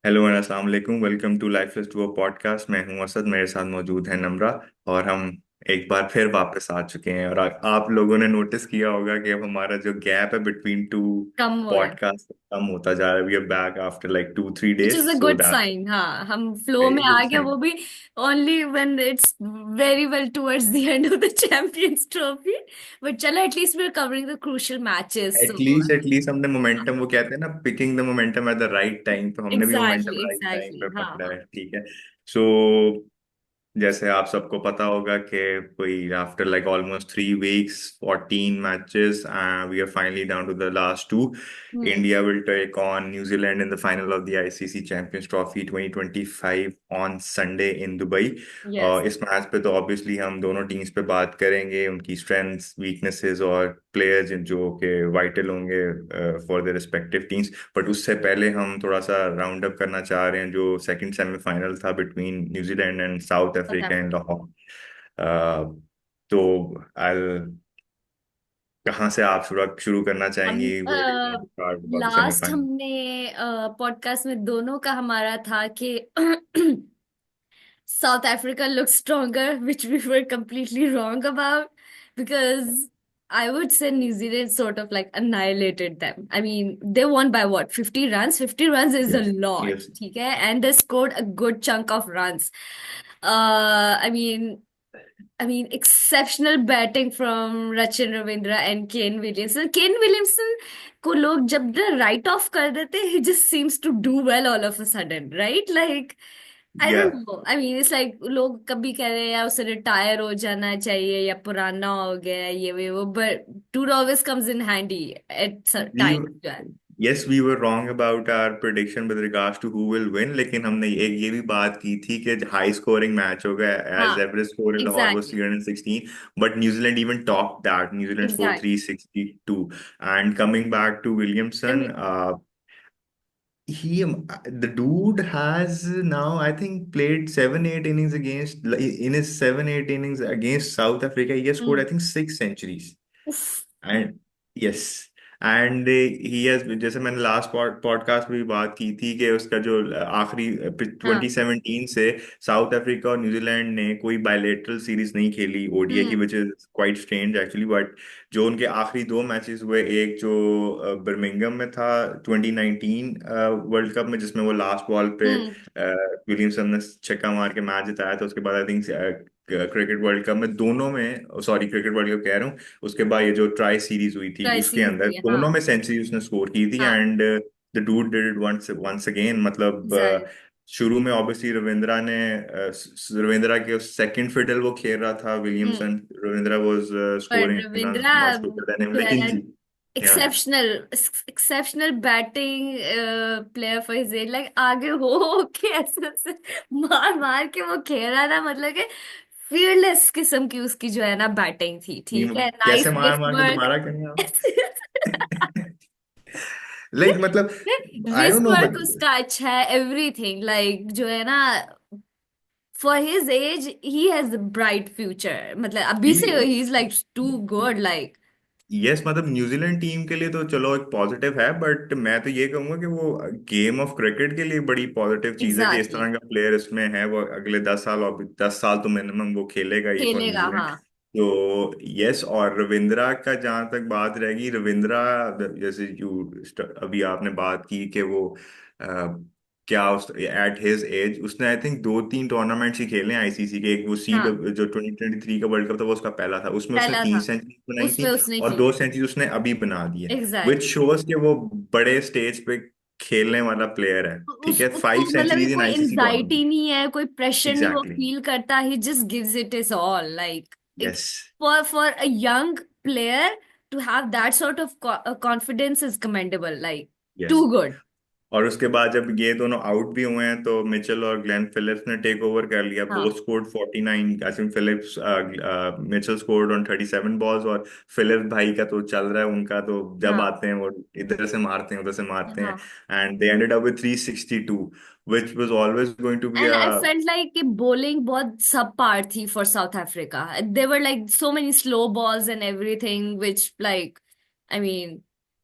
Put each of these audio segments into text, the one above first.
Hello and अस्सलाम वालेकुम। Welcome to life is two podcast. मैं हूं असद, मेरे साथ मौजूद है नम्रा। और हम एक बार फिर वापस आ चुके हैं। और आप लोगों ने नोटिस किया होगा कि अब हमारा जो गैप है बिटवीन टू कम हुआ है। पॉडकास्ट कम होता जा रहा है। We are back after like 2-3 which days, is a so good that sign. हाँ, हम फ्लो में वेरी गुड आ गए, साइन। वो भी only when it's very well towards the end of the champions trophy. But चलो, at least we are covering the crucial matches, so at least हमने momentum, वो कहते हैं ना, picking the momentum at the right time, तो हमने भी momentum exactly right time exactly. पे हाँ पकड़ा हाँ। है। ठीक है। सो जैसे आप सबको पता होगा कि कोई after like almost 3 weeks, 14 matches, we are finally down to the last two. Hmm. India will take on New Zealand in the final of the ICC Champions Trophy 2025 on Sunday in Dubai. Yes. इस match पे तो obviously हम दोनों teams पे बात करेंगे, उनकी strengths, weaknesses और प्लेयर्स जो कि वाइटल होंगे for the respective teams. But उससे पहले हम थोड़ा सा राउंड अप करना चाह रहे हैं जो सेकंड सेमीफाइनल था between New Zealand and south south Africa in Africa. Lahore. तो आई कहाँ से आप शुरू करना हम चाहेंगी? Last semifinal. हमने पॉडकास्ट में दोनों का हमारा था कि South Africa looks stronger, which we were completely wrong about because I would say New Zealand sort of like annihilated them. I mean, they won by what, 50 runs? 50 runs is a Yes, lot, yes. okay? And they scored a good chunk of runs. I mean, exceptional batting from Rachin Ravindra and Kane Williamson. Kane Williamson को लोग जब right of कर देते, he just seems to do well all of a sudden, right? Like, I don't Yeah. know. I mean, it's like लोग कभी कह रहे हैं यार उसे रिटायर हो जाना चाहिए या पुराना हो गया है, ये वो, but dude always comes in handy at We times जो है। yes, we were wrong about our prediction with regards to who will win, लेकिन हमने एक ये भी बात की थी कि हाई स्कोरिंग मैच होगा, हाँ, as average score in Lahore was exactly 316, but New Zealand even topped that. New Zealand scored exactly. 362. And coming back to I Williamson, mean, he the dude has now, I think, played 7-8 innings against, in his 7-8 innings against South Africa, he has scored, I hmm. think, 6 centuries. उफ। And yes, and he has, जैसे मैंने last podcast में भी बात की थी कि उसका जो आखिरी हाँ। 2017 से साउथ अफ्रीका और न्यूजीलैंड ने कोई बायलेटरल सीरीज नहीं खेली ओडीआई की, hmm which is quite strange actually. But जो उनके आखिरी 2 मैचेस हुए, एक जो बर्मिंगम में था 2019 वर्ल्ड कप में, जिसमें वो लास्ट बॉल पे हम्म। विलियमसन ने छक्का मार के मैच जिताया था, उसके बाद I think cricket world cup में दोनों में, सॉरी क्रिकेट वर्ल्ड कप कह रहा हूँ, उसके बाद ये जो ट्राई सीरीज हुई थी ट्राई उसके सीरीज अंदर हुई है, हाँ दोनों में सेंचुरी उसने स्कोर की थी। हाँ। And the dude did it once once again. मतलब एग्जैक्ट। शुरू में ऑब्वियसली रविंद्रा ने रविंद्रा के सेकंड फिडल वो खेल रहा था हम्म। विलियमसन। रविंद्रा वाज पर scoring Ravindra much better than him, too लेकिन एन या exceptional exceptional batting player for his age, like आगे हो के ऐसे ऐसे मार मार के वो खेल रहा था, मतलब कि फीयरलेस किस्म की उसकी जो है ना बैटिंग थी, ठीक है, कैसे नाइस मार लिफ्ट मार के वर्क। दोबारा करें आप? लाइक मतलब I don't wrist no work but उसका अच्छा है, एवरीथिंग लाइक जो है ना, for his age he has bright future, मतलब अभी से ही is like too good like. Yes, मतलब न्यूजीलैंड टीम के लिए तो चलो एक पॉजिटिव है, बट मैं तो ये कहूंगा कि वो गेम ऑफ क्रिकेट के लिए बड़ी पॉजिटिव चीज है कि इस एग्जैक्टली। तरह का प्लेयर इसमें है। वो अगले 10 साल और 10 साल तो मिनिमम वो खेलेगा ही फॉर खेलेगा, न्यूजीलैंड। हाँ। तो यस, और रविंद्रा का जहां तक बात रहेगी, रविंद्रा जैसे अभी आपने बात की कि वो क्या उस एट हिज एज उसने आई थिंक 2-3 टूर्नामेंट्स ही खेले हैं आईसीसी के। एक वो सी हाँ, जो 2023 का वर्ल्ड कप था वो उसका पहला था, उसमें उसने पहला तीन था, सेंचुरी बनाई उसमें थी। उसने और की। 2 सेंचुरी उसने अभी बना दी है, विच एग्जैक्टली। शोज कि वो बड़े स्टेज पे खेलने वाला प्लेयर है। ठीक है, उसको फाइव मतलब कि सेंचुरीज इन कोई आईसीसी एंजाइटी टूर्नामेंट। नहीं है, कोई प्रेशर नहीं वो एग्जैक्टली। फील करता, he just gives it is all like. Yes. For a young player to have that sort of confidence is commendable, like yes. Too good. और उसके बाद जब ये दोनों आउट भी हुए हैं तो मिचेल और ग्लेन फिलिप्स ने टेक ओवर कर लिया। हाँ both scored 49, I think Phillips, Mitchell scored on 37 balls, और फिलिप्स भाई का तो चल रहा है उनका, तो जब हाँ आते हैं वो इधर से मारते हैं उधर से मारते हैं। हाँ। And they ended up with 362, which was always going to be and uh I felt like कि bowling बहुत सब पार थी for South Africa, they were like so many slow balls and everything, which like, I mean,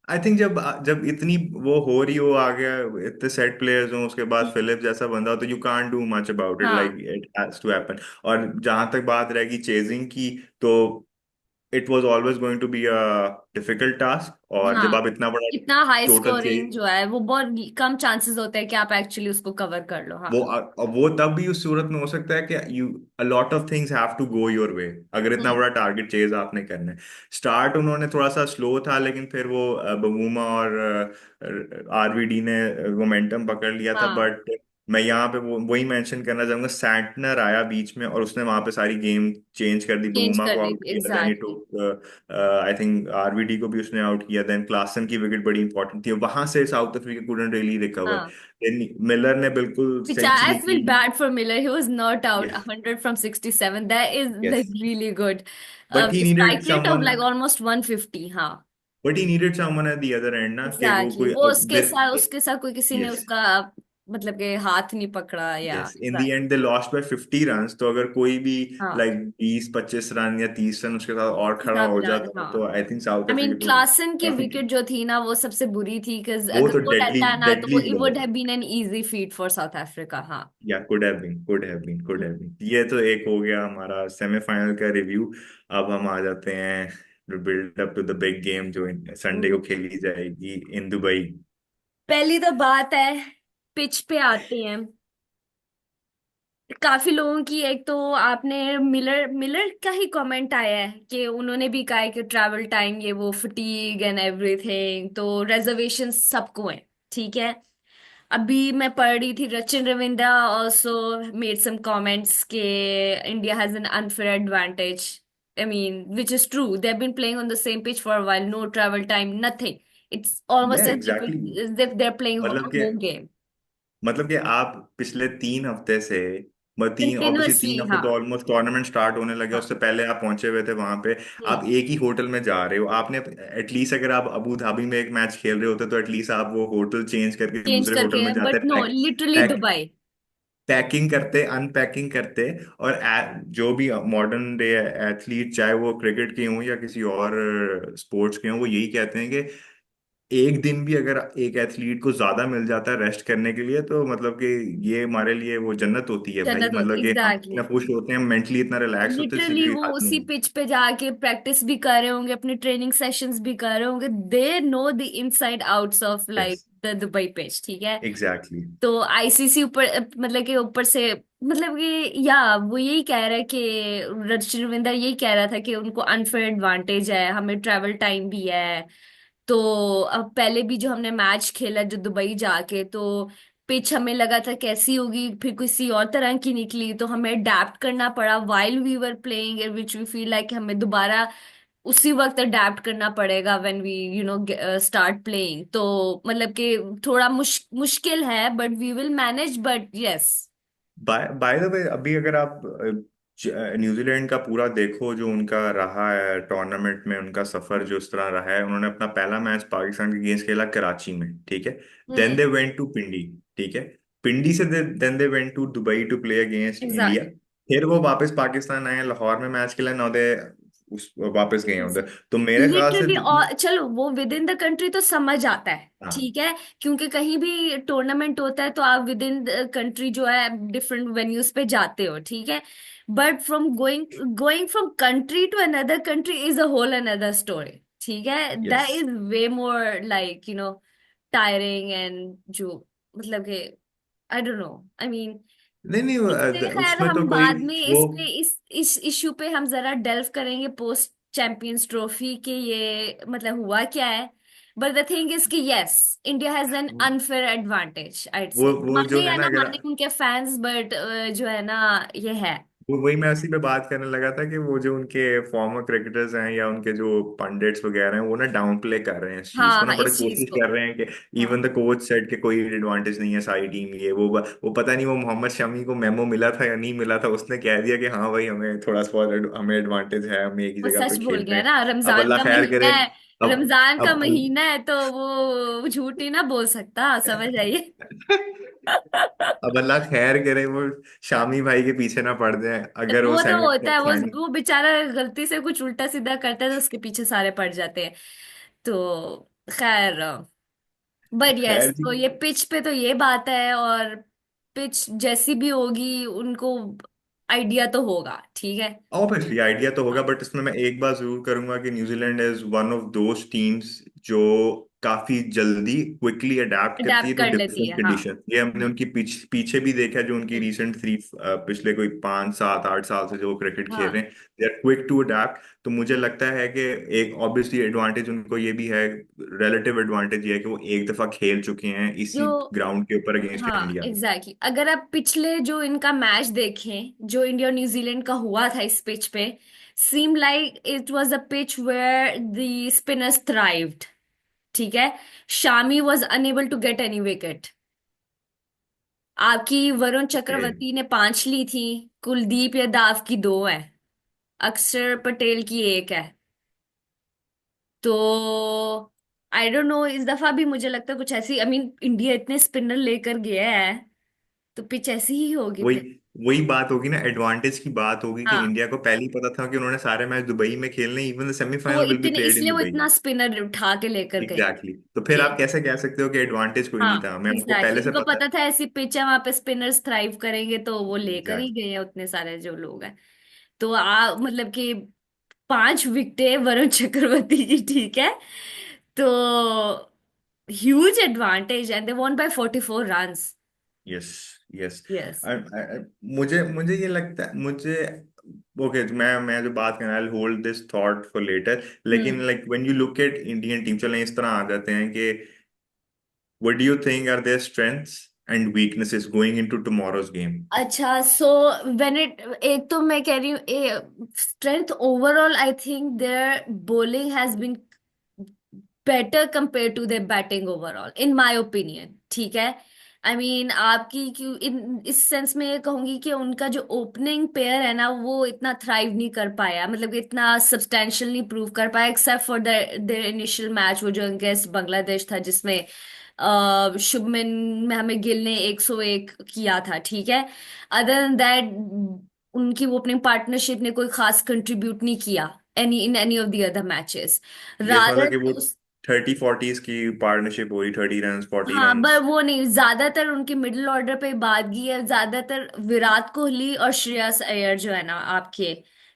I think जब जब इतनी वो हो रही हो, आ गया, इतने सेट प्लेयर्स हो, उसके बाद फिलिप जैसा बंदा हो, तो you can't do much about it, like हाँ इट हैज टू हैपन। और जहां तक बात रहेगी चेजिंग की, तो it was always going to be a difficult task. और जब हाँ, आप इतना बड़ा इतना हाई टोटल स्कोरिंग जो है वो बहुत कम चांसेस होते हैं कि आप एक्चुअली उसको कवर कर लो। हाँ। वो तब भी उस सूरत में हो सकता है कि you a lot of things have to go your way, अगर इतना हम्म। बड़ा टारगेट चेज आपने करना है। स्टार्ट उन्होंने थोड़ा सा स्लो था, लेकिन फिर वो बमूमा और आरवीडी ने मोमेंटम पकड़ लिया था। हाँ, बट मैं यहाँ पे वही मेंशन करना चाहूंगा, सैंटनर आया बीच में और उसने वहां पे सारी गेम चेंज कर दी। चेंज बमूमा कर को दी आउट किया, then he exactly. Took, I think RVD को भी उसने आउट किया, देन क्लासन की विकेट बड़ी इंपॉर्टेंट थी, वहां से South Africa couldn't really recover. हाँ, मिलर ने बिल्कुल which I सेंचुरी की। feel bad for Miller. He was not out yes, 100 from 67. That is like यस, really good. But he needed Strike rate of someone, like almost 150. हाँ, but he needed someone at the other and ना, कि वो exactly. कोई वो उसके साथ कोई किसी ने यस, उसका मतलब के हाथ नहीं पकड़ा या yes, in the exact. And they lost by 50 runs. तो अगर कोई भी हाँ, लाइक 20-25 रन या 30 रन उसके साथ और खड़ा कितना हो मिला जाता, हाँ। तो I think south I mean Africa को क्लासन की काफी। विकेट जो थी ना वो सबसे बुरी थी, बिकॉज वो अगर तो वो डेडली, रहता है ना तो वो deadly it blow. Would have been an easy feat for South Africa. हाँ। Yeah could have been, could have been, could have been. ये तो एक हो गया हमारा सेमीफाइनल का रिव्यू। अब हम आ जाते हैं build up to the big game, जो संडे को हम्म। खेली जाएगी इन दुबई। पहली तो बात है, पिच पे आते हैं। काफी लोगों की, एक तो आपने मिलर मिलर का ही कमेंट आया है कि उन्होंने भी कहा है कि ट्रैवल टाइम ये वो फटीग एंड एवरीथिंग, तो रिजर्वेशन सबको है। ठीक है। अभी मैं पढ़ रही थी Rachin Ravindra also made some comments के India has an unfair advantage. I mean which is true, they have been playing on the same pitch for a while, no travel time, nothing. It's yeah almost exactly, as if they are playing मतलब कि home game. आप पिछले 3 हफ्ते से, तीन obviously continuously 3 हफ्ते हाँ। तो ऑलमोस्ट टूर्नामेंट स्टार्ट होने लगे, हाँ। उससे पहले आप पहुंचे हुए थे वहां पे। हम्म। आप एक ही होटल में जा रहे हो, आपने एटलीस्ट अगर आप अबू धाबी में एक मैच खेल रहे होते तो एटलीस्ट आप वो होटल चेंज करके चेंज दूसरे होटल करके, में जाते, but no, literally Dubai. Packing करते, अनपैकिंग करते। और जो भी मॉडर्न डे एथलीट, चाहे वो क्रिकेट के हों या किसी और स्पोर्ट्स के हों, वो यही कहते हैं कि एक दिन भी अगर एक एथलीट को ज्यादा मिल जाता है रेस्ट करने के लिए, तो मतलब कि ये हमारे लिए वो जन्नत होती है भाई। जन्नत होती मतलब कि हम एग्जैक्टली। इतना खुश होते हैं, मेंटली इतना रिलैक्स होते हैं, इसकी लिटरली कोई वो हद उसी नहीं। पिच पे जाके प्रैक्टिस भी कर रहे होंगे, अपने ट्रेनिंग सेशंस भी कर रहे होंगे। They know the inside outs of yes, like the Dubai pitch. ठीक है। एग्जैक्टली। तो आईसीसी ऊपर मतलब कि ऊपर से, मतलब कि या वो यही कह रहा है कि रचिन रविंदर यही कह रहा था कि उनको अनफेयर एडवांटेज है, हमें ट्रैवल टाइम भी है। तो अब पहले भी जो हमने मैच खेला जो दुबई जाके, तो पिच हमें लगा था कैसी होगी, फिर किसी और तरह की निकली, तो हमें अडेप्ट करना पड़ा while we were playing, which we feel like हमें दोबारा उसी वक्त अडेप्ट करना पड़ेगा व्हेन वी स्टार्ट प्लेइंग। तो मतलब कि थोड़ा मुश्किल है, but we will manage, but yes. By by the way, अभी अगर आप न्यूजीलैंड का पूरा देखो, जो उनका रहा है टूर्नामेंट में, उनका सफर जो इस तरह रहा है, उन्होंने अपना पहला मैच पाकिस्तान के अगेंस्ट खेला कराची में, ठीक है। Then hmm. They went to Pindi, ठीक है। पिंडी से then they went to Dubai to play against India. Exactly. फिर वो वापस पाकिस्तान आए, लाहौर में मैच खेला, नौ दे उस वापस गए हैं उधर। तो मेरे ख्याल से लिटरली, और चलो वो विद इन द कंट्री तो समझ आता है। हाँ, ठीक है। क्योंकि कहीं भी टूर्नामेंट होता है तो आप विद इन द कंट्री जो है डिफरेंट वेन्यूज पे जाते हो। ठीक है। But from going going from country to another country is a whole another story. ठीक है। That yes. Is way more like tiring and जो मतलब कि I don't know, I mean नहीं, नहीं, इससे खैर उसमें तो हम कोई बाद में वो, इस पे इस इश्यू पे हम जरा डेल्व करेंगे पोस्ट चैंपियंस ट्रॉफी के ये मतलब हुआ क्या है। बट द थिंग इज कि yes, India has an unfair advantage I'd say, वो जो माने है या ना, ना अगर माने उनके फैंस, बट जो है ना ये है। वो वही मैं उसी पे बात करने लगा था, कि वो जो उनके फॉर्मर क्रिकेटर्स हैं या उनके जो पंडित्स वगैरह हैं, वो ना डाउन प्ले कर रहे हैं इस चीज हाँ को ना, हाँ, बड़े इस चीज कोशिश को। कर रहे हैं कि हाँ। इवन द कोच सेड कि कोई एडवांटेज नहीं है, सारी टीम ये वो पता नहीं वो मोहम्मद शमी को मेमो मिला था या नहीं मिला था, उसने कह दिया कि हाँ भाई हमें थोड़ा सा हमें एडवांटेज है, हम एक ही वो जगह सच पे बोल खेल रहे गया हैं। ना, अब रमजान अल्लाह का खैर महीना करे। है। अब रमजान का अब महीना है तो वो झूठ ही ना बोल सकता, समझ आइए। अब अल्लाह खैर करे, वो शामी भाई के पीछे ना पड़ जाए, अगर वो वो तो सेमी होता है, फाइनल। वो बेचारा गलती से कुछ उल्टा सीधा करता है तो उसके पीछे सारे पड़ जाते हैं। तो खैर, बट यस, खैर जी। तो ये पिच पे तो ये बात है, और पिच जैसी भी होगी उनको आइडिया तो होगा, ठीक है। ऑब्वियसली आइडिया तो होगा, हाँ, बट इसमें मैं एक बात जरूर करूंगा कि New Zealand is one of those teams जो काफी जल्दी क्विकली अडेप्ट करती है अडेप्ट टू कर लेती डिफरेंट है, हाँ। कंडीशन। ये हमने हम्म, उनकी पीछे भी देखा है, जो उनकी हम्म, रिसेंट पिछले कोई 5 7 8 साल से जो क्रिकेट खेल हाँ। रहे हैं, they are quick to adapt. तो मुझे लगता है कि एक ऑब्वियसली एडवांटेज उनको ये भी है, रिलेटिव एडवांटेज ये है कि वो एक दफा खेल चुके हैं इसी जो ग्राउंड के ऊपर अगेंस्ट हाँ, इंडिया। Exactly exactly. अगर आप पिछले जो इनका मैच देखें जो इंडिया और न्यूजीलैंड का हुआ था इस पिच पे, seem like it was a pitch where the spinners thrived, ठीक है। Shami was unable to get any wicket. आपकी वरुण ओके। चक्रवर्ती ने 5 ली थी, कुलदीप यादव की 2 है, अक्षर पटेल की 1 है। तो आई डोंट नो, इस दफा भी मुझे लगता है कुछ ऐसी, आई मीन इंडिया इतने स्पिनर लेकर गया है, तो पिच ऐसी ही होगी वही फिर। वही बात होगी ना, एडवांटेज की बात होगी कि हाँ, इंडिया को पहले ही पता था कि उन्होंने सारे मैच दुबई में खेलने, इवन द तो वो सेमीफाइनल विल बी इतने, प्लेड इन इसलिए वो दुबई। इतना स्पिनर उठा के लेकर गए। एग्जैक्टली तो फिर आप ठीक। कैसे कह सकते हो कि एडवांटेज कोई नहीं हाँ, था, मैं आपको एग्जैक्टली पहले से उनको पता है। पता था ऐसी पिच है वहां पे स्पिनर्स थ्राइव करेंगे, तो वो लेकर ही एग्जैक्टली। गए हैं उतने सारे जो लोग हैं। तो मतलब कि 5 विकेटें वरुण चक्रवर्ती की, ठीक है। तो huge advantage, and they won by 44 runs. Yes. Yes. Yes. मुझे मुझे ये लगता है, मुझे ओके, मैं जो बात करना है, hold this thought for later. लेकिन hmm. Like when you look at Indian team, चलें इस तरह आ जाते हैं कि what do you think are their strengths and weaknesses going into tomorrow's game? अच्छा, सो व्हेन इट, एक तो मैं कह रही हूँ strength overall, I think their bowling has been better compare to their batting overall, in my opinion, ठीक है। I mean आपकी क्यों इन इस सेंस में ये कहूंगी कि उनका जो ओपनिंग पेयर है ना, वो इतना थ्राइव नहीं कर पाया, मतलब कि इतना सब्सटेंशियल नहीं प्रूव कर पाया, except for their initial match वो जो अगेंस्ट बांग्लादेश था, जिसमें शुभमन में हमें गिल ने 101 किया था, ठीक है। अदर देन दैट उनकी वो अपनी पार्टनरशिप ने कोई खास कंट्रीब्यूट नहीं किया any in any of the other matches, yes, मतलब रादर। कि वो 30 40s की पार्टनरशिप हो रही, 30 रन 40 रन। हाँ, पर वो नहीं, ज्यादातर उनकी मिडिल ऑर्डर पे बादगी है, ज्यादातर विराट कोहली और श्रेयस अय्यर जो है ना आपके,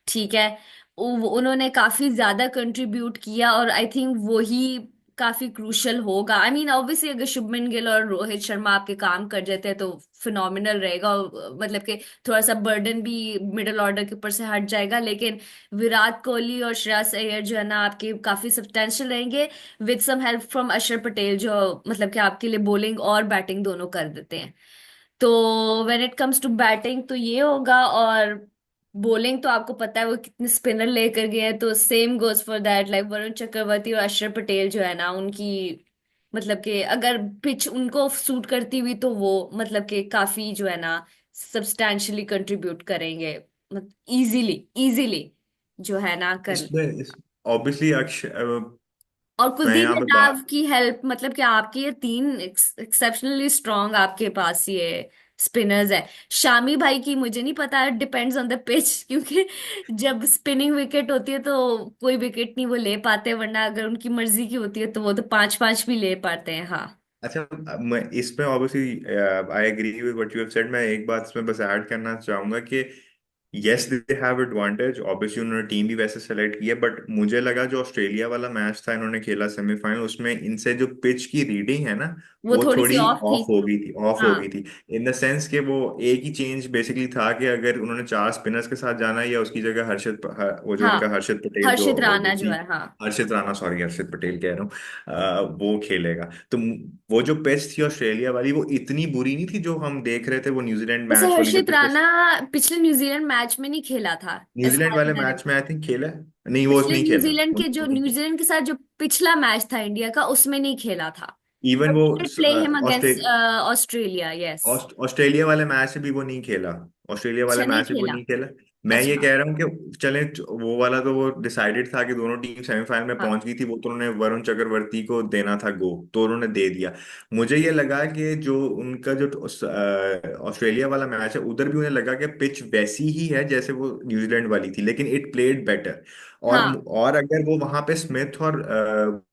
ठीक है। उन्होंने काफी ज्यादा कंट्रीब्यूट किया, और आई थिंक वो ही काफी क्रूशल होगा। आई मीन ऑब्वियसली अगर शुभमन गिल और रोहित शर्मा आपके काम कर जाते हैं तो फिनोमिनल रहेगा, मतलब कि थोड़ा सा बर्डन भी मिडिल ऑर्डर के ऊपर से हट जाएगा, लेकिन विराट कोहली और श्रेयस अय्यर जो है ना आपके काफी सब्सटेंशियल रहेंगे, विद सम हेल्प फ्रॉम अक्षर पटेल, जो मतलब कि आपके लिए बॉलिंग और बैटिंग दोनों कर देते हैं। तो when it comes to batting तो ये होगा, और बॉलिंग तो आपको पता है वो कितने स्पिनर लेकर गए हैं, तो same goes for that, like Varun Chakravarthy और अक्षर पटेल जो है ना उनकी, मतलब कि अगर पिच उनको सूट करती हुई तो वो मतलब कि काफी जो है ना सब्सटैंशियली कंट्रीब्यूट करेंगे, मतलब इजीली, इजीली जो है ना कर। इसमें ऑब्वियसली और मैं कुलदीप यहाँ पे यादव बात। की हेल्प, मतलब कि आपके ये 3 एक्सेप्शनली स्ट्रांग आपके पास ये स्पिनर्स है। शामी भाई की मुझे नहीं पता, डिपेंड्स ऑन द पिच, क्योंकि जब स्पिनिंग विकेट होती है तो कोई विकेट नहीं वो ले पाते, वरना अगर उनकी मर्जी की होती है तो वो तो 5 5 भी ले पाते हैं, हाँ। अच्छा, मैं इसमें obviously I agree with what you have said. मैं एक बात इसमें बस ऐड करना चाहूंगा कि yes they have advantage, obviously उन्होंने टीम भी वैसे सेलेक्ट की है, बट मुझे लगा जो ऑस्ट्रेलिया वाला मैच था इन्होंने खेला सेमीफाइनल, उसमें इनसे जो पिच की रीडिंग है ना, वो वो थोड़ी सी थोड़ी ऑफ थी। ऑफ हो हाँ, गई थी। इन द सेंस कि वो एक ही चेंज बेसिकली था कि अगर उन्होंने 4 स्पिनर्स के साथ जाना है, या उसकी जगह वो जो हाँ, उनका हर्षित पटेल जो हर्षित राणा जो दूसरी, है, हाँ। हर्षित राणा, सॉरी हर्षित पटेल कह रहा हूँ, वो खेलेगा। तो वो जो पिच थी ऑस्ट्रेलिया वाली, वो इतनी बुरी नहीं थी जो हम देख रहे थे, वो न्यूजीलैंड वैसे मैच वाली जो हर्षित पिछले राणा पिछले न्यूजीलैंड मैच में नहीं खेला था, एज न्यूजीलैंड फार वाले एज आई मैच में आई रिमेम्बर। थिंक खेला है। नहीं, वो पिछले नहीं खेला। न्यूजीलैंड के जो न्यूजीलैंड के साथ जो पिछला मैच था इंडिया का, उसमें नहीं खेला था। इवन बट वो play him against Australia Australia, yes. Australia वाले मैच से भी वो नहीं खेला। ऑस्ट्रेलिया वाले अच्छा, नहीं मैच से वो खेला। नहीं खेला। मैं ये अच्छा। कह रहा हूँ कि चले, वो वाला तो वो डिसाइडेड था कि दोनों टीम सेमीफाइनल में हाँ पहुंच गई थी, वो तो उन्होंने वरुण चक्रवर्ती को देना था गो, तो उन्होंने दे दिया। मुझे ये लगा कि जो उनका जो ऑस्ट्रेलिया वाला मैच है, उधर भी उन्हें लगा कि पिच वैसी ही है जैसे वो न्यूजीलैंड वाली थी, लेकिन इट प्लेड बेटर। हाँ और अगर वो वहां पे स्मिथ और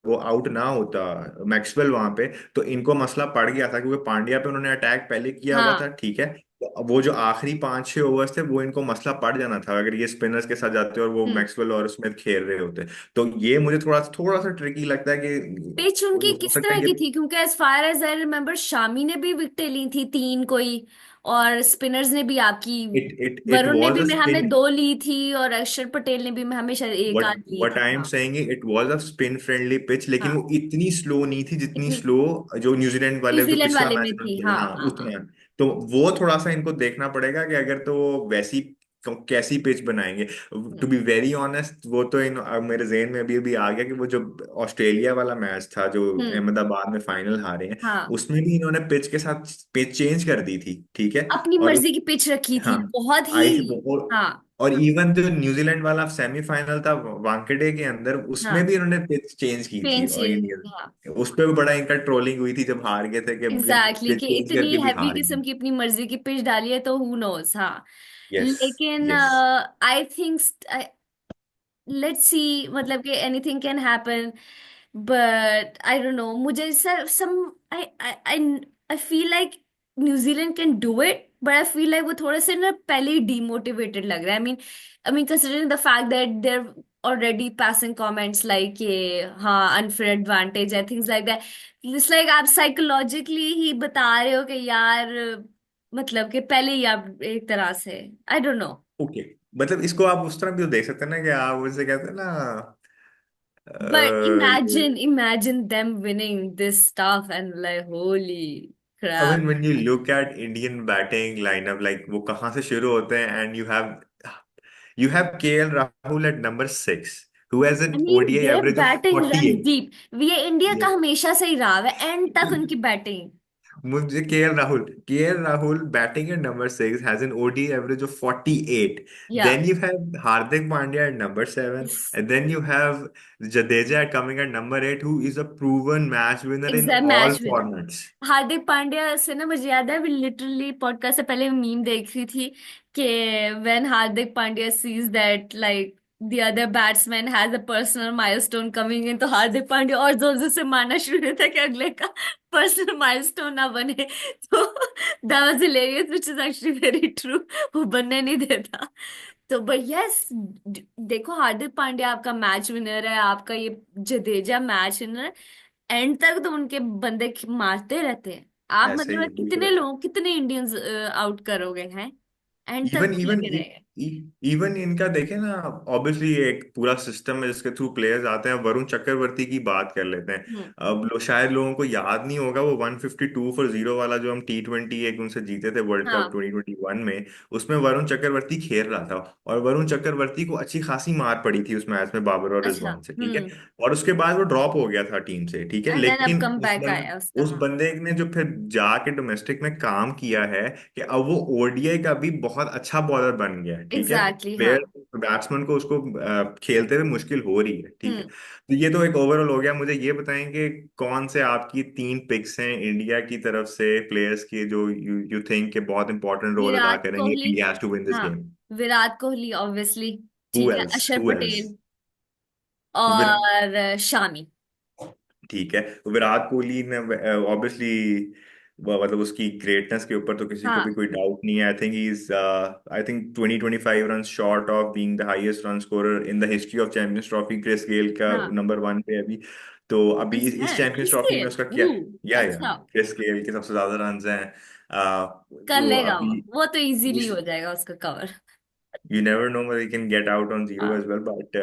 वो आउट ना होता, मैक्सवेल वहां पे, तो इनको मसला पड़ गया था, क्योंकि पांड्या पे उन्होंने अटैक पहले किया हुआ था, हाँ। ठीक है। तो वो जो आखिरी 5-6 ओवर्स थे, वो इनको मसला पड़ जाना था अगर ये स्पिनर्स के साथ जाते और वो हम्म। मैक्सवेल और स्मिथ खेल रहे होते। तो ये मुझे थोड़ा थोड़ा सा ट्रिकी लगता है कि पिच उनकी हो किस सकता तरह है की कि थी, क्योंकि as far as I remember Shami ने भी विकेटें ली थी तीन कोई, और स्पिनर्स ने भी आपकी, इट वरुण ने वाज भी अ में स्पिन। हमें दो ली थी और अक्षर पटेल ने भी में हमेशा एक व्हाट आध ली व्हाट थी। आई एम हाँ saying, it was a spin friendly pitch, लेकिन हाँ। वो इतनी स्लो नहीं थी जितनी इतनी स्लो जो न्यूजीलैंड वाले जो न्यूजीलैंड पिछला वाले मैच में उन्होंने थी, खेला, हाँ हाँ हाँ हाँ। उतना। तो वो थोड़ा सा इनको देखना पड़ेगा कि अगर तो वैसी कैसी पिच बनाएंगे। To hmm be very honest, वो तो अब मेरे जहन में अभी अभी आ गया कि वो जो ऑस्ट्रेलिया वाला मैच था जो हम्म, अहमदाबाद में फाइनल हारे हैं, हाँ। उसमें भी इन्होंने पिच के साथ पिच चेंज कर दी थी, ठीक है। अपनी और मर्जी की पिच रखी हाँ थी बहुत ही। आई थी हाँ और इवन जो न्यूजीलैंड वाला सेमीफाइनल था वानखेड़े के अंदर, उसमें हाँ। भी इन्होंने पिच चेंज की थी, पेन और चेंज। इंडियन हाँ उस पे भी बड़ा इनका ट्रोलिंग हुई थी जब हार गए थे कि एग्जैक्टली पिच कि चेंज इतनी करके भी हैवी हार गए। किस्म की अपनी मर्जी की पिच डाली है तो हु नोस। हाँ यस, लेकिन yes. I think, let's see, मतलब कि anything can happen, but I don't know, मुझे some I I I feel like New Zealand can do it, but I feel like वो थोड़े से ना पहले ही डिमोटिवेटेड लग रहा है। I mean considering the fact that there already passing comments like ये हाँ unfair advantage है, things like that. It's like आप साइकोलॉजिकली ही बता रहे हो कि यार, मतलब कि पहले ही आप एक तरह से, आई डोंट नो। ओके, मतलब इसको आप उस तरह भी तो देख सकते हैं ना, कि आप उसे कहते हैं ना, But imagine them winning this stuff and like holy I crap. Mean when you look at Indian batting lineup, like वो कहाँ से शुरू होते हैं, and you have KL Rahul at number 6, who has I an mean, ODI their average of batting runs 48. deep. ये India का हमेशा से ही रहा है एंड तक उनकी बैटिंग। मुझे K L Rahul batting at number 6 has an OD average of 48. Ya then you have Hardik Pandya at number 7, and then you have Jadeja coming at number 8, who is a proven match winner in exact all match winner. Formats. Hardik Pandya से ना मुझे याद है, अभी literally podcast से पहले meme देख रही थी कि when Hardik Pandya sees that like the other batsman has a personal milestone coming in, तो हार्दिक पांड्या और जोर जोर से मारना शुरू होता है कि अगले का पर्सनल माइलस्टोन ना बने। तो that was hilarious, which is actually very true. वो बनने नहीं देता। तो बट यस, देखो हार्दिक पांड्या आपका मैच विनर है, आपका ये जडेजा मैच विनर, एंड तक तो उनके बंदे मारते रहते हैं। आप ऐसे ही मतलब है, कितने बिल्कुल। लोग, कितने इंडियंस आउट करोगे हैं, एंड तक इवन वो इवन लगे रहेंगे। इवन इनका देखें ना, ऑब्वियसली एक पूरा सिस्टम है जिसके थ्रू प्लेयर्स आते हैं। वरुण चक्रवर्ती की बात कर लेते हैं। हम्म। अब शायद लोगों को याद नहीं होगा वो 152 फॉर 0 वाला जो हम T20 एक उनसे जीते थे वर्ल्ड कप हाँ 2021 में, उसमें वरुण चक्रवर्ती खेल रहा था। और वरुण चक्रवर्ती को अच्छी खासी मार पड़ी थी उस मैच में बाबर और अच्छा। रिजवान से, ठीक है। और उसके बाद वो ड्रॉप हो गया था टीम से, ठीक है। एंड देन अब लेकिन कम बैक आया उसका। उस हाँ बंदे ने जो फिर जाके डोमेस्टिक में काम किया है, कि अब वो ओडीआई का भी बहुत अच्छा बॉलर बन गया है, ठीक है। एग्जैक्टली हाँ। प्लेयर बैट्समैन को उसको खेलते हुए मुश्किल हो रही है, ठीक है। हम्म। तो ये तो एक ओवरऑल हो गया। मुझे ये बताएंगे कौन से आपकी 3 पिक्स हैं इंडिया की तरफ से प्लेयर्स की, जो यू थिंक के बहुत इंपॉर्टेंट रोल अदा विराट करेंगे, Kohli. India has to win this हाँ game. Virat Kohli obviously. Who ठीक है, एल्स, अक्षर हु एल्स? पटेल और शामी। ठीक है, तो विराट कोहली ने ऑब्वियसली, मतलब उसकी ग्रेटनेस के ऊपर तो किसी को भी हाँ कोई डाउट नहीं है। I think 20-25 run short of being the highest run scorer in the history of Champions Trophy. Chris Gayle का हाँ। नंबर 1 पे अभी। तो अभी इस हैं चैंपियंस क्रिस ट्रॉफी में गेल। उसका क्या, या अच्छा। क्रिस गेल के सबसे ज्यादा रन हैं। कर तो लेगा अभी वो तो इजीली हो जाएगा उसका cover. You never know, he can get out on 0 हाँ एज वेल, बट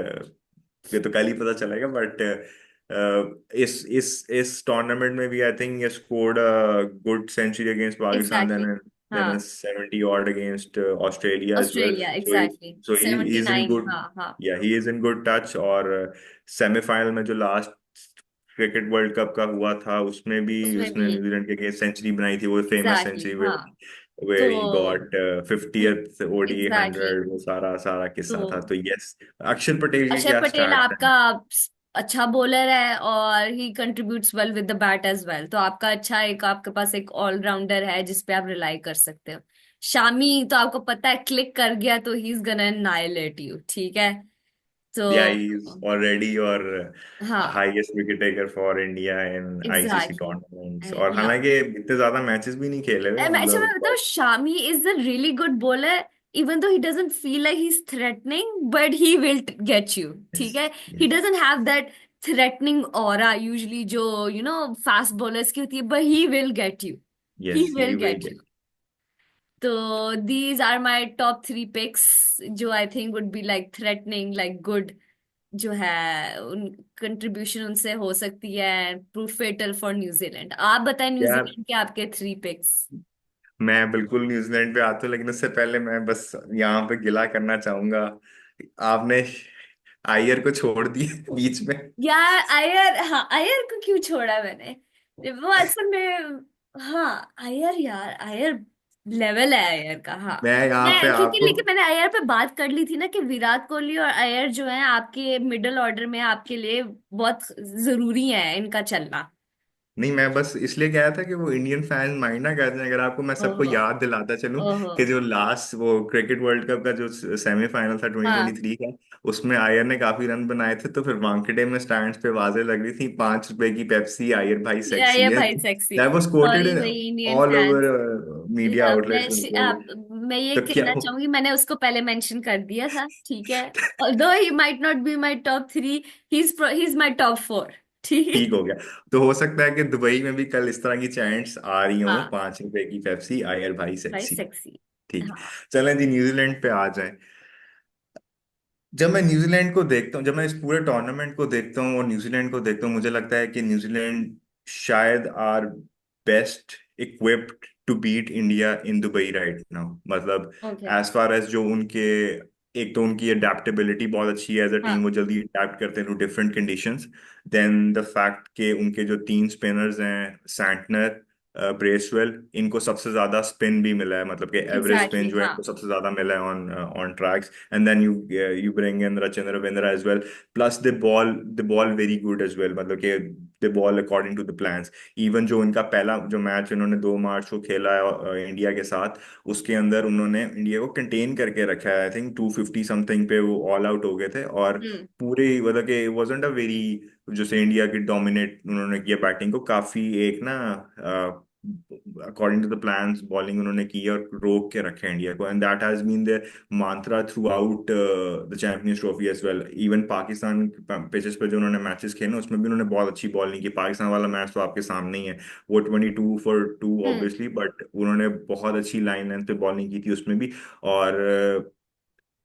ये तो कल ही पता चलेगा। बट इस टूर्नामेंट में भी आई थिंक ये scored a good century against Pakistan, exactly. Then हाँ 70 odd against Australia as well. Australia so exactly so he seventy is in nine good, हाँ हाँ। Yeah he is in good touch. और semifinal में जो last cricket world cup का हुआ था, उसमें भी उसमें उसने भी न्यूजीलैंड के अगेंस्ट सेंचुरी बनाई थी, वो फेमस एग्जैक्टली सेंचुरी। हाँ। वेयर ही तो गॉट 50th ओडी एग्जैक्टली, 100, वो सारा सारा तो किस्सा था। तो यस, अक्षर पटेल के अक्षर क्या पटेल स्टार्ट आपका है। अच्छा बॉलर है और he contributes well with the bat as well, तो आपका अच्छा एक आपके पास एक ऑलराउंडर है जिस पे आप रिलाई कर सकते हो। शामी तो आपको पता है क्लिक कर गया तो he is gonna annihilate you, ठीक है। तो या ही इज ऑलरेडी और हाँ, highest wicket taker for India in ICC exactly, tournaments, और या हालांकि इतने ज्यादा मैचेस भी नहीं खेले हुए अच्छा मैं मतलब बताऊँ, Shami is a really good bowler, even though he doesn't feel like he is threatening but he will get you, yes ठीक है। He doesn't have that threatening aura usually जो फास्ट बॉलर्स की होती है, but he will get you, he yes will he will get you. Get. तो these are my top 3 picks जो I think would be like threatening like good, जो है उन contribution उनसे हो सकती है, प्रूफ फेटल फॉर न्यूजीलैंड। आप बताएं यार न्यूजीलैंड के आपके 3 पिक्स। मैं बिल्कुल न्यूजीलैंड पे आता हूँ, लेकिन उससे पहले मैं बस यहाँ पे गिला करना चाहूंगा, आपने आयरर को छोड़ दिया बीच में। यार अय्यर, हाँ अय्यर को क्यों छोड़ा मैंने, वो असल में, हाँ अय्यर, यार अय्यर लेवल है अय्यर का, हाँ। मैं यहाँ पे मैं क्योंकि आपको, लेकिन मैंने अय्यर पे बात कर ली थी ना कि विराट कोहली और अय्यर जो है आपके मिडिल ऑर्डर में आपके लिए बहुत जरूरी है इनका चलना। नहीं मैं बस इसलिए कह रहा था कि वो इंडियन फैंस माइंड ना कर दें, अगर आपको मैं सबको ओहो, याद दिलाता चलूं ओहो, कि जो लास्ट वो क्रिकेट वर्ल्ड कप का जो सेमीफाइनल था हाँ, 2023 का, उसमें आयर ने काफी रन बनाए थे, तो फिर वानखेड़े में स्टैंड्स पे आवाजें लग रही थी, 5 रुपए की पेप्सी, आयर भाई ये सेक्सी है। भाई sexy, that was quoted sorry भाई Indian all over fans. Media मैं आउटलेट्स बिल्कुल। मैं ये तो क्या कहना चाहूंगी, मैंने उसको पहले मेंशन कर दिया था, ठीक है। Although he might not be my top 3, he is my top 4, ठीक है। ठीक हो गया। तो हो सकता है कि दुबई में भी कल इस तरह की चैंट्स आ रही हों, हाँ, 5 रुपए की पेप्सी, आयर भाई भाई सेक्सी। सेक्सी, ठीक। हाँ। चलें जी, न्यूजीलैंड पे आ जाएं। जब मैं न्यूजीलैंड को देखता हूँ, जब मैं इस पूरे टूर्नामेंट को देखता हूँ और न्यूजीलैंड को देखता हूँ, मुझे लगता है कि न्यूजीलैंड शायद are best equipped to beat India in Dubai right now. मतलब ओके, एज फार एज जो उनके, एक तो उनकी अडेप्टेबिलिटी बहुत अच्छी है एज अ टीम, हाँ, वो जल्दी अडेप्ट करते हैं to different conditions. Then the fact के उनके जो 3 स्पिनर्स हैं, सैंटनर, ब्रेसवेल, इनको सबसे ज्यादा स्पिन भी मिला है, मतलब कि एवरेज स्पिन एग्जैक्टली, जो है हाँ। इनको सबसे ज्यादा मिला है on on tracks. And then you bring in Rachin Ravindra as well. Plus they ball very good as well, मतलब कि they ball according to the plans. Even जो उनका पहला जो मैच उन्होंने 2 मार्च को खेला है इंडिया के साथ, उसके अंदर उन्होंने इंडिया को कंटेन करके रखा है। आई थिंक 250 समथिंग पे वो ऑल आउट हो गए थे, और हम्म, पूरे मतलब कि वाजंट अ वेरी, जैसे इंडिया की डोमिनेट उन्होंने किया बैटिंग को, काफी एक ना according to the plans bowling उन्होंने की और रोक के रखा है इंडिया को, and that has been the mantra throughout the Champions Trophy as well. Even Pakistan pitches पे जो उन्होंने मैचेस खेले उसमें भी उन्होंने बहुत अच्छी बॉलिंग की। पाकिस्तान वाला मैच तो आपके सामने ही है, वो 22 for 2 हम्म, ऑब्वियसली, बट उन्होंने बहुत अच्छी लाइन लेंथ पे बॉलिंग की थी उसमें भी। और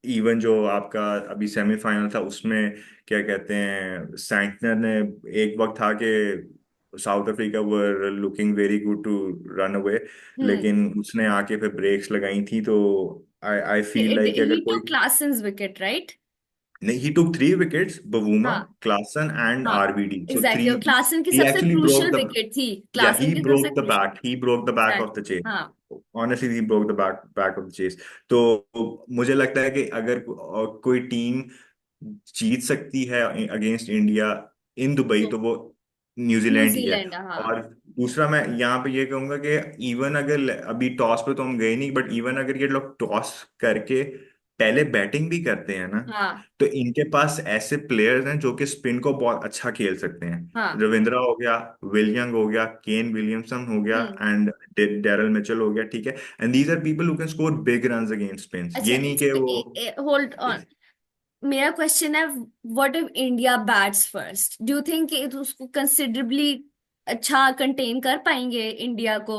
इवन जो आपका अभी सेमीफाइनल था उसमें, क्या कहते हैं, सैंटनर ने, एक वक्त था कि South Africa were looking very good to run away, hmm. लेकिन उसने आके फिर ब्रेक्स लगाई थी। तो आई आई फील लाइक कि ही अगर टू कोई, क्लासेंस विकेट, राइट। नहीं, he took 3 wickets, Bavuma, हाँ, Klaasen and हाँ, RVD, so एग्जैक्टली, three, और क्लासन की he सबसे actually broke crucial the, wicket थी, yeah, क्लासन की सबसे crucial, he broke the back of exact, the chain. हाँ, Honestly, he broke the back of the chase. तो मुझे लगता है कि अगर कोई टीम जीत सकती है अगेंस्ट इंडिया इन दुबई, तो तो वो न्यूजीलैंड ही है। न्यूजीलैंड, हाँ, और दूसरा मैं यहाँ पे ये कहूंगा कि इवन अगर अभी टॉस पे तो हम गए नहीं, बट इवन अगर ये लोग टॉस करके पहले बैटिंग भी करते हैं ना, हाँ, तो इनके पास ऐसे प्लेयर्स हैं जो कि स्पिन को बहुत अच्छा खेल सकते हैं। हाँ, रविंद्रा हो गया, विलियंग हो गया, केन विलियमसन हो गया, हम्म। एंड डेरल मिचेल हो गया, ठीक है। And these are people who can score big runs against spin, अच्छा, ये नहीं कि वो, होल्ड ऑन, मेरा क्वेश्चन है, what if India bats first, do you think उसको कंसिडरेबली अच्छा कंटेन कर पाएंगे इंडिया को,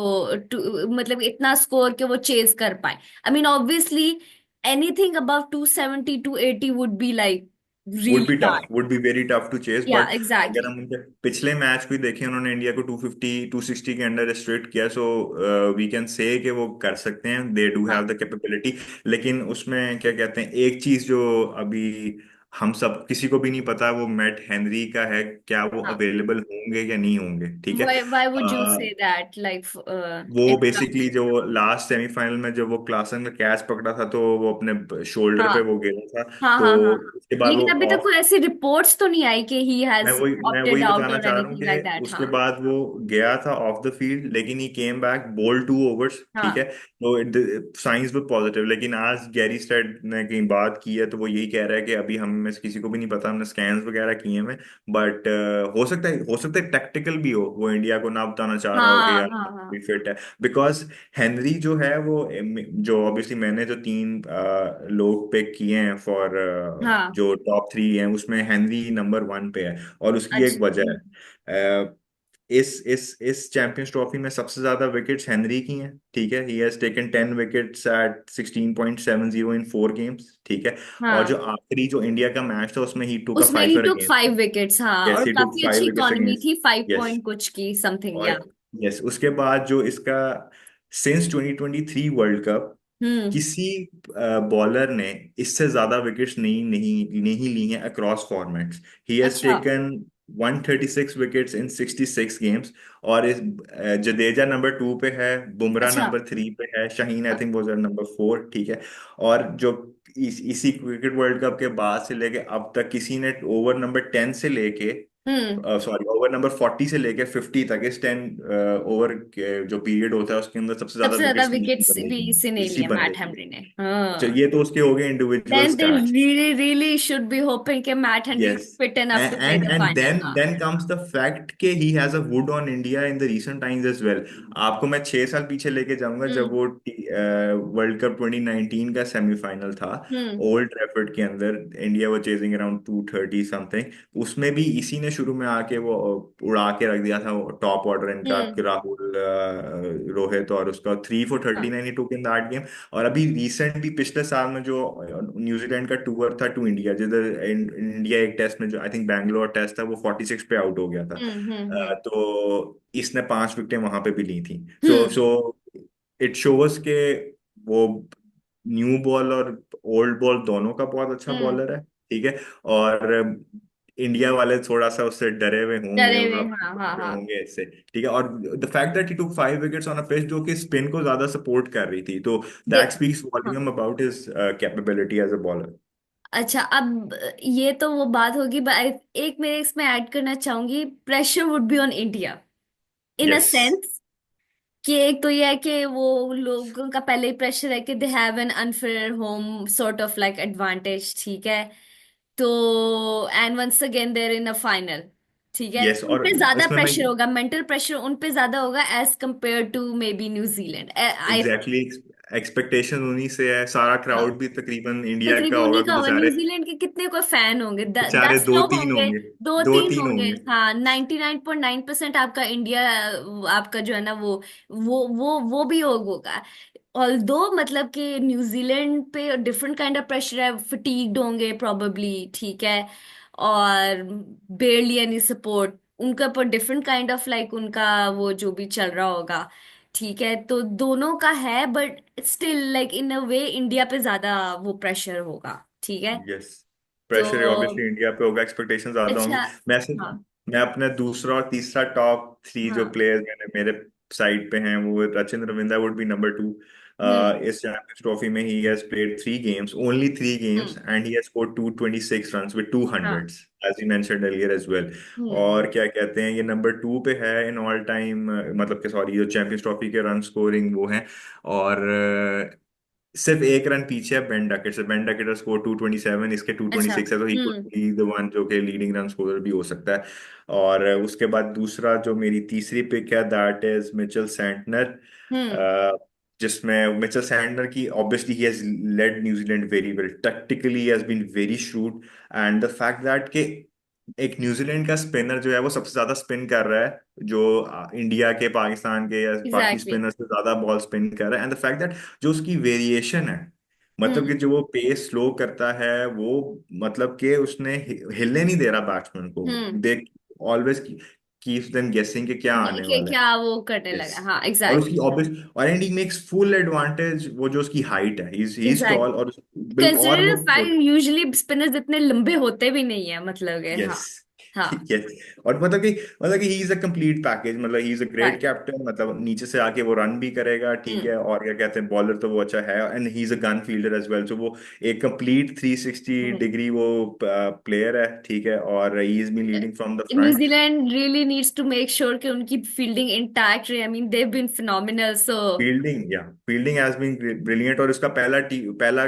मतलब इतना स्कोर के वो चेज कर पाए। I mean obviously anything above 270 280 would be like would really be tough, hard. Would be very tough to chase. या बट अगर एग्जैक्टली, हम उनके पिछले मैच को ही देखें, उन्होंने इंडिया को 250 260 के अंडर रिस्ट्रिक्ट किया, सो वी कैन से कि वो कर सकते हैं, दे डू हैव हाँ, द कैपेबिलिटी। लेकिन उसमें क्या कहते हैं, एक चीज जो अभी हम सब किसी को भी नहीं पता वो मैट हेनरी का है, क्या वो हाँ, अवेलेबल होंगे या नहीं होंगे, ठीक है। why would you say that like वो in बेसिकली terms जो लास्ट सेमीफाइनल में जब वो क्लासन का कैच पकड़ा था, तो वो अपने शोल्डर हाँ पे वो गिरा था। हाँ तो हाँ हाँ, उसके बाद वो लेकिन अभी तक ऑफ, कोई ऐसी रिपोर्ट्स तो नहीं आई कि ही हैज मैं ऑप्टेड वही आउट बताना और चाह रहा हूँ एनीथिंग लाइक कि दैट। उसके हाँ बाद वो गया था ऑफ द फील्ड, लेकिन ही केम बैक बोल्ड 2 ओवर्स, ठीक हाँ है। तो साइंस भी पॉजिटिव, लेकिन आज गैरी स्टेड ने कहीं बात की है, तो वो यही कह रहा है कि अभी हम में से किसी को भी नहीं पता, हमने स्कैन्स वगैरह किए हैं, बट हो सकता है टैक्टिकल भी हो, वो इंडिया को ना बताना चाह रहा हो कि हाँ यार हाँ हाँ फिट है। बिकॉज हेनरी जो है वो जो ऑब्वियसली मैंने जो 3 लोग पिक किए हैं फॉर हाँ। जो टॉप 3 हैं, उसमें हेनरी नंबर 1 पे है। और उसकी एक अच्छा। वजह है, इस चैंपियंस ट्रॉफी में सबसे ज्यादा विकेट्स हेनरी की हैं, ठीक है। He has taken 10 wickets at 16.70 in 4 games, ठीक है। और जो हाँ, आखिरी जो इंडिया का मैच था, उसमें ही टूक अ उसमें ही फाइफर टुक अगेंस्ट, 5 विकेट्स, हाँ, यस और ही टूक काफी अच्छी 5 विकेट्स इकॉनमी अगेंस्ट, थी, फाइव यस। पॉइंट कुछ की समथिंग, या। और यस, उसके बाद जो इसका सिंस 2023 वर्ल्ड कप, हम्म। किसी बॉलर ने इससे ज्यादा विकेट्स नहीं नहीं नहीं ली हैं अक्रॉस फॉर्मेट्स। ही हैज अच्छा टेकन 136 विकेट्स इन 66 गेम्स। और इस जडेजा नंबर 2 पे है, बुमराह अच्छा नंबर 3 पे है, शाहीन आई थिंक वो नंबर 4, ठीक है। और जो इसी क्रिकेट वर्ल्ड कप के बाद से लेके अब तक किसी ने ओवर नंबर 10 से लेके, हम्म, सॉरी, ओवर नंबर 40 से लेके 50 तक, इस 10 ओवर के जो पीरियड होता है उसके अंदर सबसे ज्यादा सबसे ज्यादा विकेट्स इसी विकेट्स बंदे भी की हैं, इसी ने इसी लिए, बंदे मैट की हेनरी ने। हैं। हाँ, चलिए, तो उसके हो गए individual then they stats. really should be hoping कि Matt Henry Yes. fit enough to play And the and final। then हाँ। then comes the fact कि he has a wood on India in the recent times as well। आपको मैं 6 साल पीछे लेके जाऊंगा, जब हम्म वो वर्ल्ड कप 2019 का सेमीफाइनल था हम्म ओल्ड ट्रैफर्ड के अंदर। इंडिया वो चेजिंग अराउंड 230 समथिंग। उसमें भी इसी ने शुरू में आके वो उड़ा के रख दिया था टॉप ऑर्डर इनका, हम्म। कि राहुल, रोहित, और उसका 3 for 39 ही टूक इन दैट गेम। और अभी रिसेंटली पिछले साल में जो न्यूजीलैंड का टूर था टू इंडिया, जिधर इंडिया एक टेस्ट में, जो आई थिंक बैंगलोर टेस्ट था, वो 46 पे आउट हो गया था। हम्म। तो इसने 5 विकेटें वहां पे भी ली थी। सो हम्म सो इट शोज के वो न्यू बॉल और ओल्ड बॉल दोनों का बहुत अच्छा हम्म। बॉलर है, ठीक है। और इंडिया वाले थोड़ा सा उससे डरे हुए होंगे, डरे हुए, और हाँ हाँ हाँ। होंगे इससे, ठीक है। और the fact that he took 5 wickets on a pitch जो कि स्पिन को ज्यादा सपोर्ट कर रही थी, तो दे दैट स्पीक्स हाँ। Volume about his capability as a bowler. अच्छा, अब ये तो वो बात होगी, एक मैं इसमें ऐड करना चाहूंगी, pressure would be on India in a yes sense कि एक तो ये है कि वो लोगों का पहले ही प्रेशर है कि they have an unfair home sort of like advantage, ठीक है। तो and once again they're in a final, ठीक है, यस। उन और पे ज्यादा इसमें मैं प्रेशर होगा, मेंटल प्रेशर उन पे ज्यादा होगा as compare to maybe New Zealand, I. Exactly expectation उन्हीं से है, सारा क्राउड भी तकरीबन इंडिया का तकरीबन होगा उन्हीं कि का होगा, बेचारे, न्यूजीलैंड के कितने कोई फैन होंगे, बेचारे 10 लोग 2-3 होंगे, होंगे, दो दो तीन तीन होंगे। होंगे। हाँ, 99.9% आपका इंडिया, आपका जो है ना वो भी होगा। ऑल्दो मतलब कि न्यूजीलैंड पे डिफरेंट काइंड ऑफ प्रेशर है, फटीग्ड होंगे प्रोबेबली, ठीक है। और बेरली एनी सपोर्ट, उनका पर डिफरेंट काइंड ऑफ लाइक उनका वो जो भी चल रहा होगा, ठीक है। तो दोनों का है, but still like in a way India पे ज्यादा वो प्रेशर होगा, ठीक है। यस, तो प्रेशर ऑब्वियसली इंडिया पे होगा, एक्सपेक्टेशन ज्यादा होंगी। अच्छा। मैं हाँ। मैं अपने दूसरा और तीसरा टॉप 3 जो हाँ। प्लेयर्स मैंने मेरे साइड पे हैं, वो Rachin Ravindra would be number 2। Hmm. इस चैंपियंस ट्रॉफी में he has played 3 games, only 3 games, hmm. And he has scored 226 runs with 200, हाँ। As you mentioned earlier as well. Hmm. और क्या कहते हैं, ये नंबर 2 पे है इन ऑल टाइम, मतलब कि सॉरी, जो चैंपियंस ट्रॉफी के रन स्कोरिंग वो हैं। और सिर्फ 1 रन पीछे है बेन डकेट से। बेन डकेट स्कोर 227, इसके टू ट्वेंटी अच्छा। सिक्स है, तो he could be the one जो कि लीडिंग रन स्कोरर भी हो सकता है। और उसके बाद दूसरा जो मेरी तीसरी पिक है, that is Mitchell Santner. Hmm. जिसमें मिचेल सैंटनर की obviously he has led New Zealand very well tactically, has been very shrewd। And the fact that कि एक न्यूजीलैंड का स्पिनर जो है वो सबसे ज्यादा स्पिन कर रहा है, जो इंडिया के, पाकिस्तान के या बाकी एग्जैक्टली। स्पिनर से ज्यादा बॉल स्पिन कर रहा है। एंड द फैक्ट दैट जो उसकी वेरिएशन है, मतलब कि हम्म। जो वो पेस स्लो करता है वो, मतलब कि उसने हिलने नहीं दे रहा बैट्समैन को। हम्म। देख, ऑलवेज कीप्स देम गेसिंग कि क्या आने कि वाला है। क्या वो करने यस। लगा, हाँ और उसकी एग्जैक्टली। ऑब्वियस, और and he makes full advantage, वो जो उसकी हाइट है, ही इज एग्जैक्ट टॉल, और बिल्कुल, और कंसिडर वो फैक्ट यूजुअली स्पिनर्स इतने लंबे होते भी नहीं है, मतलब है, हाँ। यस। हाँ यस। और मतलब कि he is a complete package, मतलब he is a great exact. Captain, मतलब नीचे से आके वो रन भी करेगा, ठीक हम्म है, और क्या कहते हैं, बॉलर तो वो अच्छा है, and he is a gun fielder as well, तो वो एक कंप्लीट 360 हम्म। डिग्री वो प्लेयर है, ठीक है, और he is be leading from the front. New Zealand really needs to make sure कि उनकी फील्डिंग इंटैक्ट रहे। I mean they been phenomenal so. Fielding has been brilliant, और इसका पहला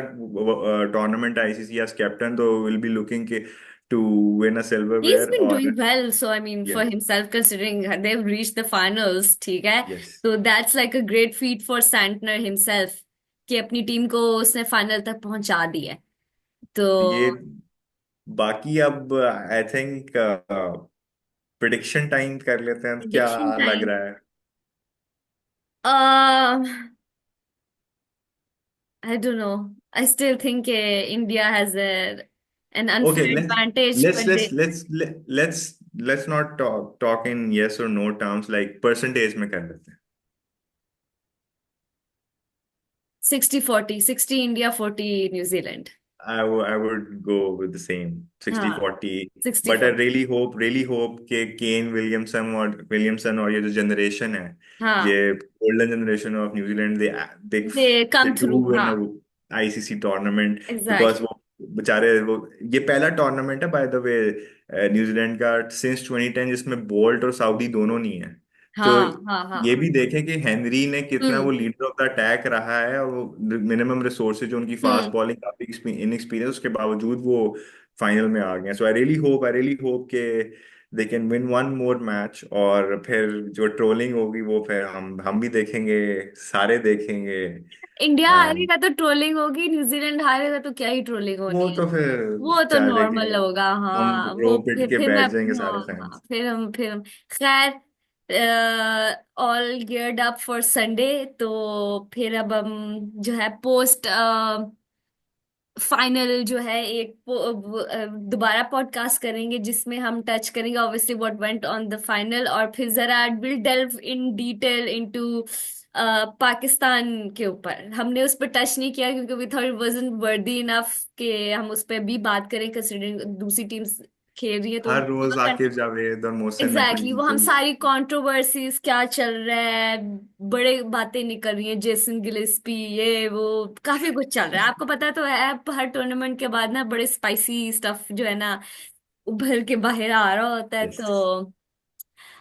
टूर्नामेंट आईसीसी एज कैप्टन, तो विल बी लुकिंग के to win a He's silverware. been और doing well, so I mean, for yes. himself, considering they've reached the finals, ठीक है, yes. तो that's like a great feat for Santner himself कि अपनी team को उसने final तक पहुंचा दिया है। ये तो बाकी अब आई थिंक प्रिडिक्शन टाइम कर लेते हैं, क्या prediction लग time. रहा है? Uh, I don't know. I still think India has an okay, unfair let's advantage, let's but let's they let's let's let's not talk in yes और no terms, like percentage में कर लेते हैं। 60-40, 60 India, 40 New Zealand. I would go with the same 60-40, हाँ but I 60-40. really hope कि Kane Williamson और ये जो जनरेशन है, हाँ ये golden generation of New Zealand, they they they come do through, win हाँ आईसीसी टूर्नामेंट, बिकॉज exactly. वो बेचारे वो, ये पहला टूर्नामेंट है बाय द वे न्यूजीलैंड का सिंस 2010 जिसमें बोल्ट और साउदी दोनों नहीं है। तो हाँ हाँ हाँ ये हाँ। भी देखें कि हेनरी ने कितना वो हम्म लीडर ऑफ द अटैक रहा है, और वो मिनिमम रिसोर्सेज जो उनकी फास्ट हम्म। बॉलिंग, काफी इनएक्सपीरियंस, उसके बावजूद वो फाइनल में आ गए। सो आई रियली होप के they can win one more match, और फिर जो ट्रोलिंग होगी वो फिर हम भी देखेंगे, सारे देखेंगे। इंडिया एंड हारेगा तो ट्रोलिंग होगी, न्यूजीलैंड हारेगा तो क्या ही ट्रोलिंग होनी वो है। तो फिर वो तो चलेगी, नॉर्मल होगा, हम हाँ रो वो पिट फिर के फिर मैं, बैठ जाएंगे सारे हाँ हाँ फैंस। फिर हम खैर, all geared up for Sunday. तो फिर अब हम जो है पोस्ट फाइनल जो है एक दोबारा पॉडकास्ट करेंगे जिसमें हम टच करेंगे obviously what went on the final, और फिर जरा will delve in detail into Pakistan के ऊपर। हमने उस पर टच नहीं किया क्योंकि we thought it wasn't worthy enough कि हम उस पर भी बात करें, कंसिडरिंग दूसरी टीम्स खेल रही है तो हर रोज आकिब जावेद और मोहसिन एग्जैक्टली नकवी वो हम तो सारी कंट्रोवर्सीज क्या चल रहा है, बड़े बातें निकल रही हैं, जेसन गिलेस्पी ये वो, काफी कुछ चल रहा है, आपको पता तो है। अब हर टूर्नामेंट के बाद ना बड़े स्पाइसी स्टफ जो है ना उभर के बाहर आ रहा होता है, यस। तो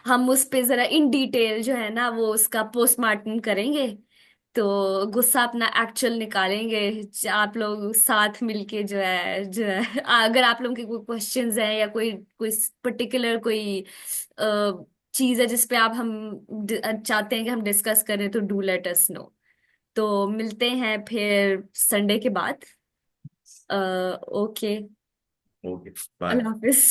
हम उस पे जरा इन डिटेल जो है ना वो उसका पोस्टमार्टम करेंगे। तो गुस्सा अपना एक्चुअल निकालेंगे, आप लोग साथ मिलके जो है अगर आप लोगों के कोई क्वेश्चंस हैं या कोई कोई पर्टिकुलर कोई चीज है जिस पे आप हम चाहते हैं कि हम डिस्कस करें, तो डू लेट अस नो। तो मिलते हैं फिर संडे के बाद। ओके। Okay, bye. अल्लाह हाफिज।